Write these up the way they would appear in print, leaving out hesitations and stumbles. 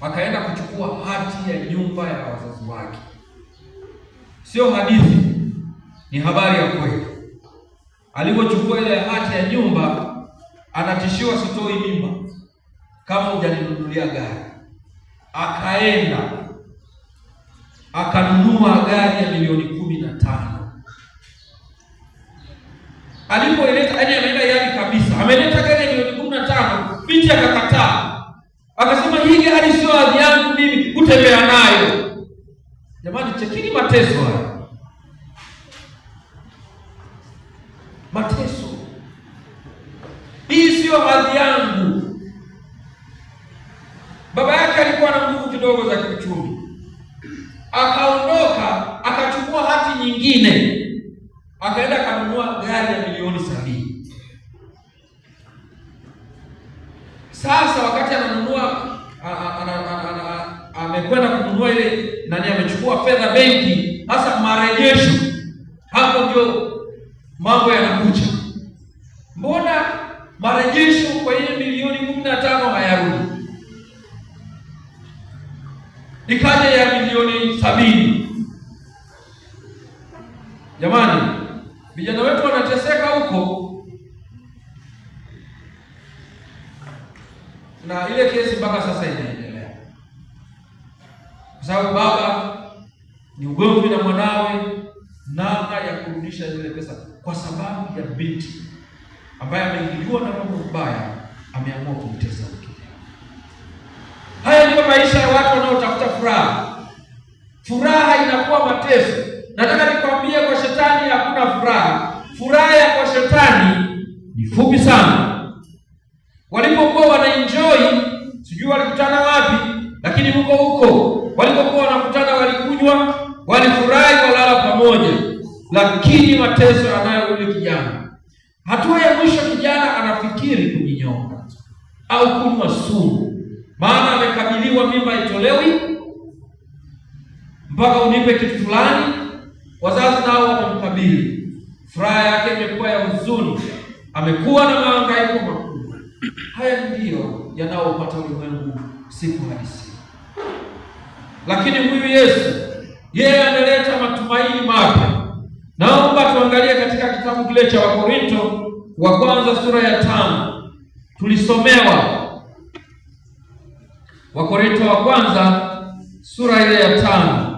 akaenda kuchukua hati ya nyumba ya wazazi wake. Sio hadithi, ni habari ya kweli. Alipochukua ile hati ya nyumba, anatishiwa, sitoi mimba kama hujaninunulia gari. Akaenda akanunua gari ya milioni 15. Alipoileta, yaani ameenda yadi kabisa, ameleta gari ya milioni 15. Binti akakataa, akasema hii gari sio hadhi yangu mimi kutembea nayo. Jamani, chekini mateso haya, mateso. Hii sio hadhi yangu. Baba yake alikuwa na nguvu kidogo za kiuchumi, akaondoka akachukua hati nyingine, akaenda akanunua gari ya milioni 70. Sasa wakati ananunua, amekwenda kununua ile nani, amechukua fedha benki, hasa marejesho. Hapo ndio mambo yanakuja. Mbona marejesho kwa ile milioni 15 hayarudi? Ikaja ya milioni 70. Jamani, vijana wetu wanateseka huko, na ile kesi mpaka sasa inaendelea, kwa sababu baba ni ugomvi na mwanawe namna ya kurudisha zile pesa, kwa sababu ya binti ambaye ameingiliwa na mambo mabaya, ameamua kumtesa mke. Haya ndio maisha ya watu wanaotafuta furaha. Furaha inakuwa mateso. Nataka nikwambie, kwa shetani hakuna furaha. Furaha ya kwa shetani ni fupi sana. Walipokuwa wanaenjoy, sijui walikutana wapi, lakini huko walipokuwa wanakutana, walikunywa, walifurahi, walala pamoja, lakini mateso yanayo yule kijana. Hatua ya mwisho, kijana anafikiri kujinyonga au kunywa sumu, maana amekabiliwa, mimba itolewi mpaka unipe kitu fulani. Wazazi nao wamemkabili, furaha yake imekuwa ya huzuni, amekuwa na mahangaiko makubwa. Haya ndiyo yanaopata ulimwengu siku hadi siku. Lakini huyu Yesu, yeye analeta matumaini mapya. Naomba tuangalie katika kitabu kile cha Wakorinto wa kwanza sura ya 5. Tulisomewa Wakorinto wa kwanza sura ile ya 5.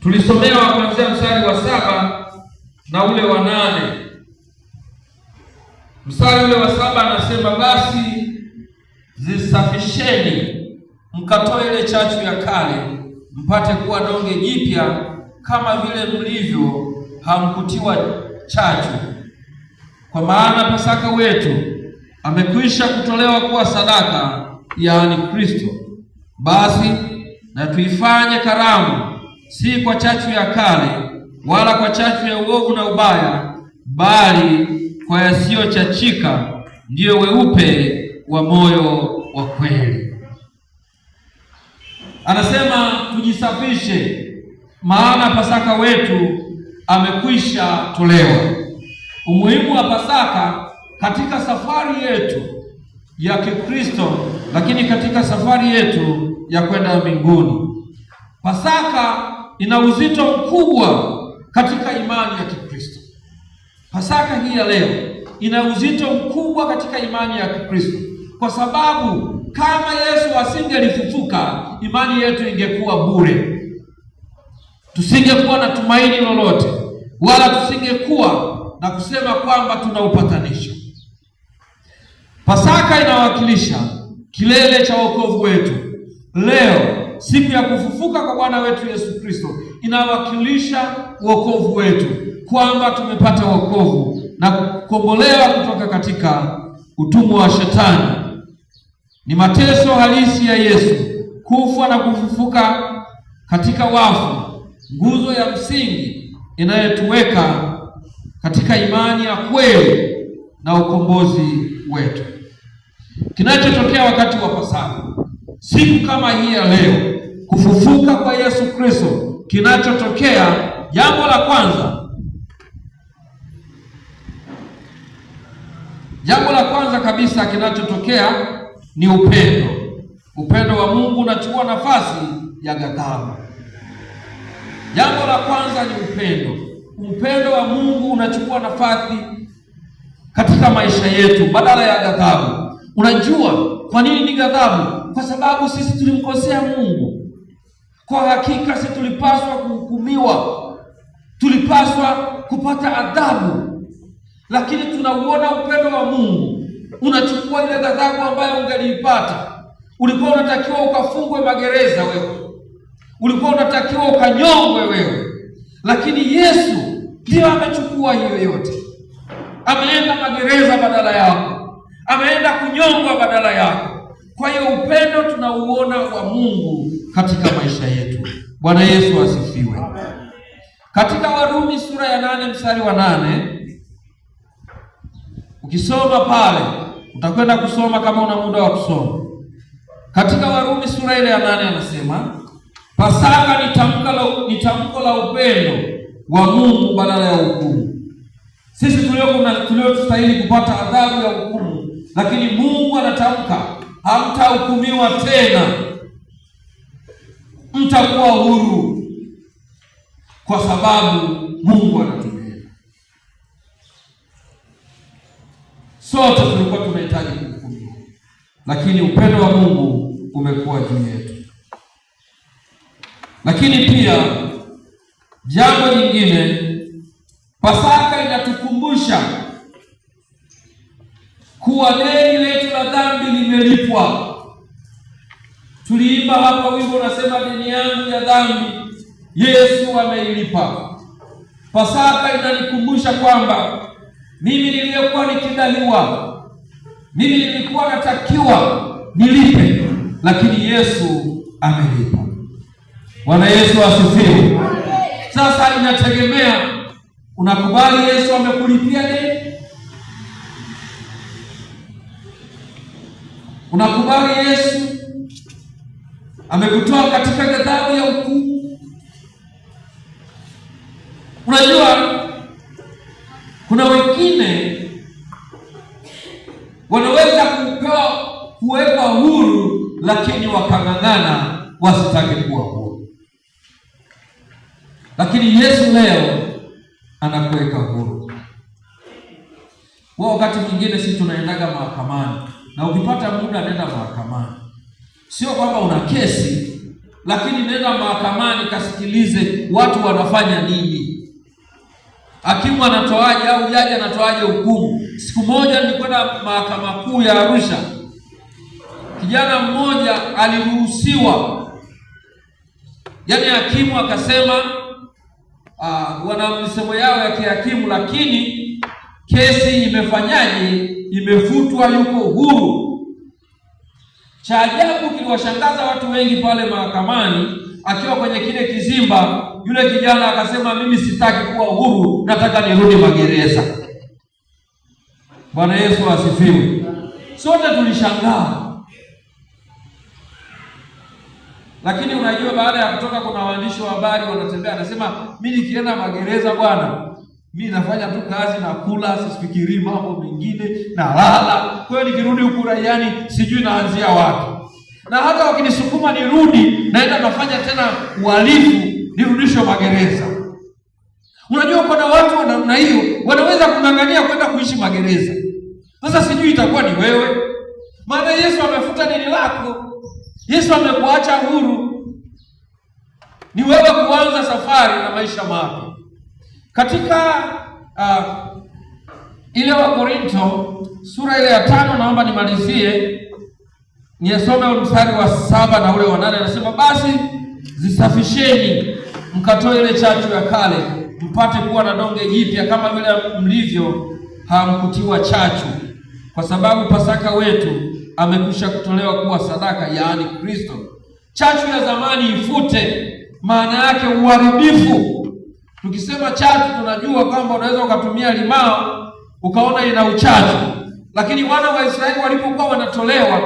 Tulisomewa kuanzia mstari wa 7 na ule wa 8. Mstari ule wa 7 anasema, basi zisafisheni mkatoe ile chachu ya kale, mpate kuwa donge jipya, kama vile mlivyo hamkutiwa chachu. Kwa maana Pasaka wetu amekwisha kutolewa kuwa sadaka, yaani Kristo. Basi na tuifanye karamu, si kwa chachu ya kale, wala kwa chachu ya uovu na ubaya, bali kwa yasiyochachika, ndiyo weupe wa moyo wa kweli. Anasema tujisafishe, maana Pasaka wetu amekwisha tolewa. Umuhimu wa Pasaka katika safari yetu ya Kikristo, lakini katika safari yetu ya kwenda mbinguni. Pasaka ina uzito mkubwa katika imani ya Kikristo. Pasaka hii ya leo ina uzito mkubwa katika imani ya Kikristo, kwa sababu kama Yesu asingelifufuka, imani yetu ingekuwa bure. Tusingekuwa na tumaini lolote, wala tusingekuwa na kusema kwamba tuna upatanisho. Pasaka inawakilisha kilele cha wokovu wetu. Leo, siku ya kufufuka kwa Bwana wetu Yesu Kristo, inawakilisha wokovu wetu, kwamba tumepata wokovu na kukombolewa kutoka katika utumwa wa shetani. Ni mateso halisi ya Yesu, kufa na kufufuka katika wafu, nguzo ya msingi inayotuweka katika imani ya kweli na ukombozi wetu. Kinachotokea wakati wa Pasaka, siku kama hii ya leo, kufufuka kwa Yesu Kristo, kinachotokea, jambo la kwanza kabisa kinachotokea ni upendo. Upendo wa Mungu unachukua nafasi ya ghadhabu. Jambo la kwanza ni upendo. Upendo wa Mungu unachukua nafasi katika maisha yetu badala ya ghadhabu. Unajua kwa nini ni ghadhabu? Kwa sababu sisi tulimkosea Mungu. Kwa hakika sisi tulipaswa kuhukumiwa, tulipaswa kupata adhabu, lakini tunauona upendo wa Mungu unachukua ile ghadhabu ambayo ungeliipata. Ulikuwa unatakiwa ukafungwe magereza wewe, ulikuwa unatakiwa ukanyongwe wewe, lakini Yesu ndiye amechukua hiyo yote. Ameenda magereza badala yako, ameenda kunyongwa badala yako. Kwa hiyo upendo tunauona wa Mungu katika maisha yetu. Bwana Yesu asifiwe. Katika Warumi sura ya 8 mstari wa 8, ukisoma pale, utakwenda kusoma kama una muda wa kusoma. Katika Warumi sura ile ya 8 anasema, Pasaka ni tamko la upendo wa Mungu badala ya hukumu. Sisi tuliostahili kupata adhabu ya hukumu, lakini Mungu anatamka hamtahukumiwa tena, mtakuwa huru, kwa sababu Mungu anatupenda. Sote tulikuwa tunahitaji kuhukumiwa, lakini upendo wa Mungu umekuwa juu yetu. Lakini pia jambo lingine, Pasaka inatukumbusha kuwa deni letu la dhambi limelipwa. Tuliimba hapa wimbo unasema, deni yangu ya dhambi Yesu ameilipa. Pasaka inanikumbusha kwamba mimi niliyekuwa nikidaiwa, mimi nilikuwa natakiwa nilipe, lakini Yesu amelipa. Bwana Yesu asifiwe. Sasa inategemea, unakubali Yesu amekulipia deni? Unakubali Yesu amekutoa katika ghadhabu ya hukumu? Unajua kuna wengine wanaweza kuwekwa huru, lakini wakang'ang'ana wasitake kuwa huru. Lakini Yesu leo anakuweka huru. Wakati mwingine sisi tunaendaga mahakamani, na ukipata muda nenda mahakamani. Sio kwamba una kesi, lakini nenda mahakamani kasikilize watu wanafanya nini. Hakimu anatoaje au jaji anatoaje hukumu. Siku moja nilikwenda mahakama kuu ya Arusha. Kijana mmoja aliruhusiwa, yaani hakimu akasema wana misemo yao ya kihakimu, lakini kesi imefanyaje? Imefutwa, yuko huru. Cha ajabu kiliwashangaza watu wengi pale mahakamani, akiwa kwenye kile kizimba, yule kijana akasema, mimi sitaki kuwa huru, nataka nirudi magereza. Bwana Yesu asifiwe. Sote tulishangaa. Lakini unajua, baada ya kutoka kuna waandishi wa habari wanatembea, anasema, mimi nikienda magereza bwana, mimi nafanya tu kazi na kula, sifikirii mambo mengine, na lala. Kwa hiyo nikirudi huku raiani sijui naanzia wapi. Na hata wakinisukuma nirudi, naenda nafanya tena uhalifu, nirudishwe magereza. Unajua kuna watu wa namna hiyo wanaweza kung'ang'ania kwenda kuishi magereza. Sasa sijui itakuwa ni wewe. Maana Yesu amefuta deni lako. Yesu amekuacha huru. Ni wewe kuanza safari na maisha mapya. Katika ile wa Korinto sura ile ya 5, naomba nimalizie nisome mstari wa 7 na ule wa 8. Anasema, basi zisafisheni mkatoe ile chachu ya kale, mpate kuwa na donge jipya, kama vile mlivyo hamkutiwa chachu, kwa sababu Pasaka wetu amekwisha kutolewa kuwa sadaka, yaani Kristo. Chachu ya zamani ifute, maana yake uharibifu. Tukisema chachu tunajua kwamba unaweza ukatumia limao ukaona ina uchachu, lakini wana wa Israeli walipokuwa wanatolewa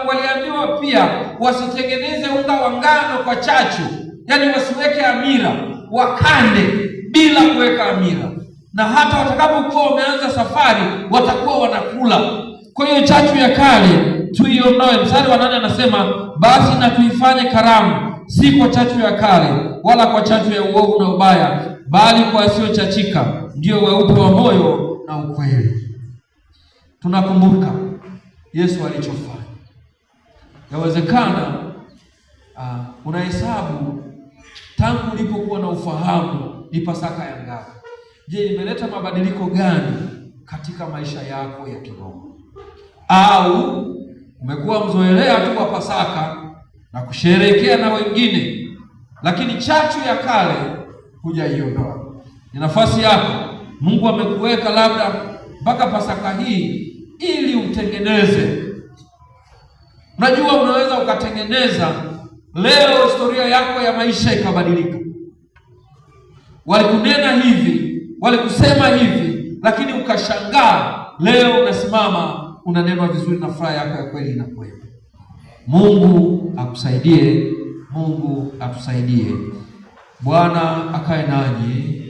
waliambiwa pia wasitengeneze unga wa ngano kwa chachu, yaani wasiweke amira, wakande bila kuweka amira, na hata watakapokuwa wameanza safari watakuwa wanakula. Kwa hiyo chachu ya kale tuiondoe. Mstari wa 8 anasema, basi na tuifanye karamu, si kwa chachu ya kale wala kwa chachu ya uovu na ubaya, bali kwa asiyochachika, ndio weupe wa moyo na ukweli. Tunakumbuka Yesu alichofanya. Yawezekana unahesabu tangu ulipokuwa na ufahamu ni Pasaka ya ngapi? Je, imeleta mabadiliko gani katika maisha yako ya kiroho? Au umekuwa mzoelea tu wa Pasaka na kusherehekea na wengine, lakini chachu ya kale hujaiondoa? Ni nafasi yako. Mungu amekuweka labda mpaka Pasaka hii ili utengeneze. Unajua, unaweza ukatengeneza leo historia yako ya maisha ikabadilika. Walikunena hivi, walikusema hivi, lakini ukashangaa leo unasimama unanenwa vizuri na furaha yako ya kweli inakuwepo. Mungu akusaidie, Mungu atusaidie. Bwana akae nanyi.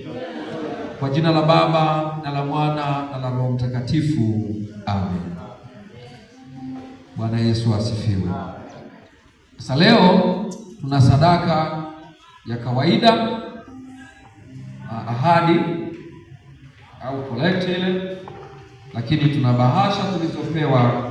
Kwa jina la Baba na la Mwana na la Roho Mtakatifu. Amen. Bwana Yesu asifiwe. Sasa leo tuna sadaka ya kawaida, ahadi au collect ile, lakini tuna bahasha tulizopewa